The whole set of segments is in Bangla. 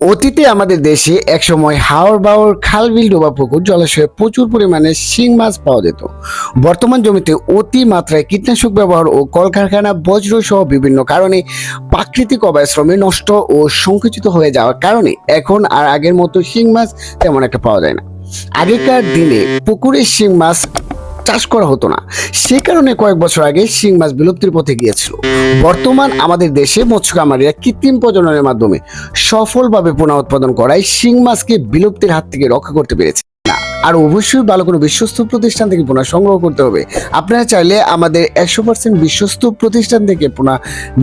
অতীতে আমাদের দেশে একসময় হাওর বাওর খাল বিল ডোবা পুকুর জলাশয়ে প্রচুর পরিমাণে শিং মাছ পাওয়া যেত। বর্তমান জমিতে অতি মাত্রায় কীটনাশক ব্যবহার ও কলকারখানা বজ্র সহ বিভিন্ন কারণে প্রাকৃতিক অবস্থাশ্রমে নষ্ট ও সংকুচিত হয়ে যাওয়ার কারণে এখন আর আগের মতো শিং মাছ তেমন একটা পাওয়া যায় না। আগেকার দিনে পুকুরে শিং মাছ চাষ করা হতো না, সে কারণে কয়েক বছর আগে শিং মাছ বিলুপ্তির পথে গিয়েছিল। বর্তমান আমাদের দেশে মৎস্য খামারিরা কৃত্রিম প্রজননের মাধ্যমে সফলভাবে পোনা উৎপাদন করায় শিং মাছকে বিলুপ্তির হাত থেকে রক্ষা করতে পেরেছে। আর অবশ্যই ভালো কোনো বিশ্বস্ত প্রতিষ্ঠান থেকে পোনা সংগ্রহ করতে হবে। আপনারা চাইলে আমাদের 100% বিশ্বস্ত প্রতিষ্ঠান থেকে পোনা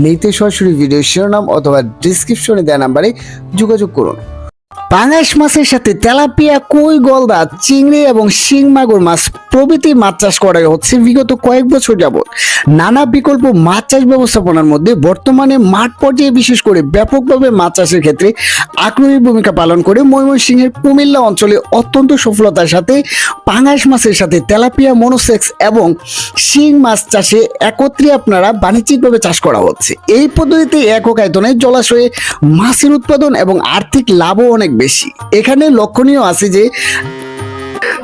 নিতে সরাসরি ভিডিও শিরোনাম অথবা ডিসক্রিপশনে দেওয়া নাম্বারে যোগাযোগ করুন। পাঙাশ মাছের সাথে তেলাপিয়া, কই, গলদা, চিংড়ি এবং শিং মাগুর মাছ প্রভৃতি মাছ চাষ করা হচ্ছে বিগত কয়েক বছর যাবৎ। নানা বিকল্প মাছ চাষ ব্যবস্থাপনার মধ্যে বর্তমানে মাঠ পর্যায়ে বিশেষ করে ব্যাপকভাবে মাছ চাষের ক্ষেত্রে আগ্রহী ভূমিকা পালন করে ময়মনসিংহের কুমিল্লা অঞ্চলে অত্যন্ত সফলতার সাথে পাঙাশ মাছের সাথে তেলাপিয়া, মনোসেক্স এবং শিং মাছ চাষে একত্রে আপনারা বাণিজ্যিকভাবে চাষ করা হচ্ছে। এই পদ্ধতিতে একক আয়তনে জলাশয়ে মাছের উৎপাদন এবং আর্থিক লাভও অনেক বেশি। এখানে লক্ষণীয় আছে যে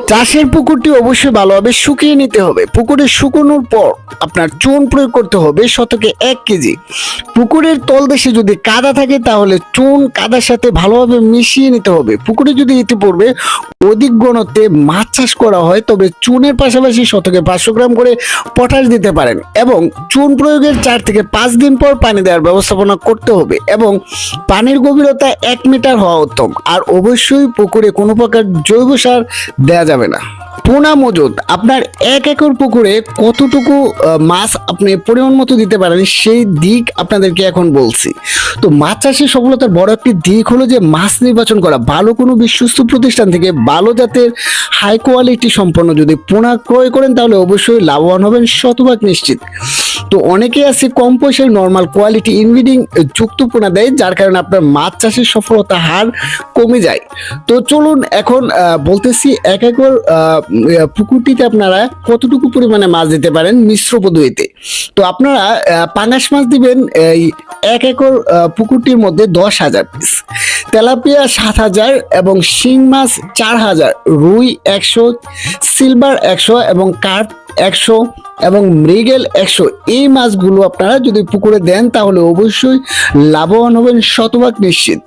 চাষের পুকুরটি অবশ্যই ভালোভাবে শুকিয়ে নিতে হবে। পুকুরে শুকানোর পর আপনার চুন প্রয়োগ করতে হবে শতকে 1 কেজি। পুকুরের তলদেশে যদি কাদা থাকে তাহলে চুন কাদার সাথে ভালোভাবে মিশিয়ে নিতে হবে। পুকুরে যদি ইতিপূর্বে অধিক ঘনত্বে মাছ চাষ করা হয় তবে চুনের পাশাপাশি শতকে 500 গ্রাম করে পটাশ দিতে পারেন এবং চুন প্রয়োগের 4 থেকে 5 দিন পর পানি দেওয়ার ব্যবস্থাপনা করতে হবে এবং পানির গভীরতা 1 মিটার হওয়া উত্তম। আর অবশ্যই পুকুরে কোনো প্রকার জৈব সার দেওয়া যাবে না। পোনা মজুদ, আপনার 1 একর পুকুরে কতটুকু মাছ আপনি পরিমাণ মতো দিতে পারেন সেই দিক আপনাদেরকে এখন বলছি। তো মাছ চাষের সফলতার বড় একটি দিক হলো যে মাছ নির্বাচন করা। ভালো কোনো বিশ্বস্ত প্রতিষ্ঠান থেকে ভালো জাতের হাই কোয়ালিটি সম্পন্ন যদি পোনা ক্রয় করেন তাহলে অবশ্যই লাভবান হবেন শতভাগ নিশ্চিত। তো অনেকে আছে কম পয়সায় নর্মাল কোয়ালিটি ইনব্রিডিং যুক্ত পোনা দেয়, যার কারণে আপনার মাছ চাষের সফলতা হার কমে যায়। তো চলুন এখন বলতেছি 1 একর পুকুরটিতে আপনারা কতটুকু পরিমাণে মাছ দিতে পারেন মিশ্র পদ্ধতিতে। তো আপনারা পাঙাশ মাছ দিবেন এই 1 একর পুকুরটির মধ্যে 10,000 পিস, তেলাপিয়া 7,000 এবং শিং মাছ 4,000, রুই 100, সিলভার 100 এবং কার্প 100 এবং মৃগেল 100। এই মাছগুলো আপনারা যদি পুকুরে দেন তাহলে অবশ্যই লাভবান হবেন শতভাগ নিশ্চিত।